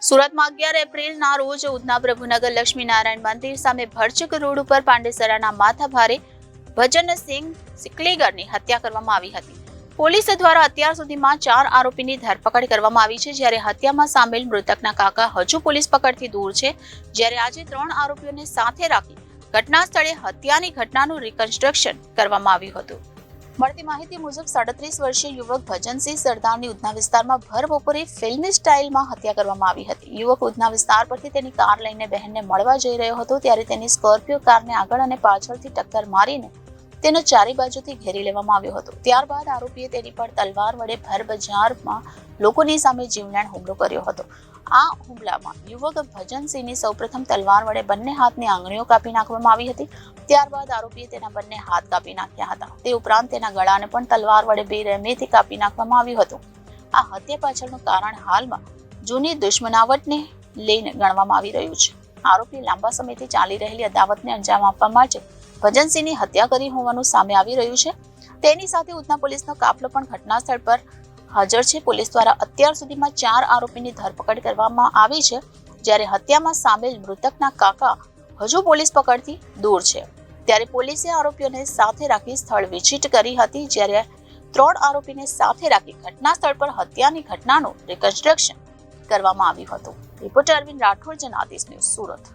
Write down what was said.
સુરતમાં 11 એપ્રિલના રોજ ઉધના પ્રભુનગર લક્ષ્મીનારાયણ મંદિર સામે ભરચક રોડ ઉપર પાંડેસરાના માથાભારે ભજનસિંહ સિકલીગરની હત્યા કરવામાં આવી હતી. પોલીસ દ્વારા અત્યાર સુધીમાં 4 આરોપીની ધરપકડ કરવામાં આવી છે, જ્યારે હત્યામાં સામેલ મૃતકના કાકા હજુ પોલીસ પકડથી દૂર છે. જ્યારે આજે 3 આરોપીઓને સાથે રાખી ઘટના સ્થળે હત્યાની ઘટનાનું રિકન્સ્ટ્રક્શન કરવામાં આવ્યું હતું. મળતી માહિતી મુજબ 37 વર્ષીય યુવક ભજનસિંહ સરદારની ઉધના વિસ્તારમાં ભર બપોરે ફિલ્મી સ્ટાઇલમાં હત્યા કરવામાં આવી હતી. યુવક ઉધના વિસ્તાર પરથી તેની કાર લઈને બહેનને મળવા જઈ રહ્યો હતો, ત્યારે તેની સ્કોર્પિયો કારને આગળ અને પાછળથી ટક્કર મારીને તેનો ચારે બાજુથી ઘેરી લેવામાં આવ્યો હતો. ત્યારબાદ આરોપીએ તેની પર તલવાર વડે ભર બજારમાં લોકોની સામે જીવલેણ હુમલો કર્યો હતો. આ હુમલામાં યુવક ભજનસિંહની સૌપ્રથમ તલવાર વડે બંને હાથની આંગળીઓ કાપી નાખવામાં આવી હતી. ત્યારબાદ આરોપીએ તેના બંને હાથ કાપી નાખ્યા હતા. તે ઉપરાંત તેના ગળાને પણ તલવાર વડે બેરહેમીથી કાપી નાખવામાં આવ્યું હતું. આ હત્યા પાછળનું કારણ હાલમાં જૂની દુશ્મનાવટને લઈને ગણવામાં આવી રહ્યું છે. આરોપી લાંબા સમયથી ચાલી રહેલી અદાવતને અંજામ આપવા માટે ભજનસિંહની હત્યા કરી હોવાનું સામે આવી રહ્યું છે. તેની સાથે ઉધના પોલીસનો કાફલો પણ ઘટના સ્થળ પર હાજર છે. પોલીસ દ્વારા અત્યાર સુધીમાં 4 આરોપીની ધરપકડ કરવામાં આવી છે, જ્યારે હત્યામાં સામેલ મૃતકના કાકા હજુ પોલીસ પકડથી દૂર છે. ત્યારે પોલીસે આરોપીઓને સાથે રાખી સ્થળ વિઝિટ કરી હતી, જ્યારે 3 આરોપીને સાથે રાખી ઘટના સ્થળ પર હત્યાની ઘટનાનું રિકન્સ્ટ્રક્શન કરવામાં આવ્યું હતું. Reporter Arvind Rathod, Janadesh news, Surat.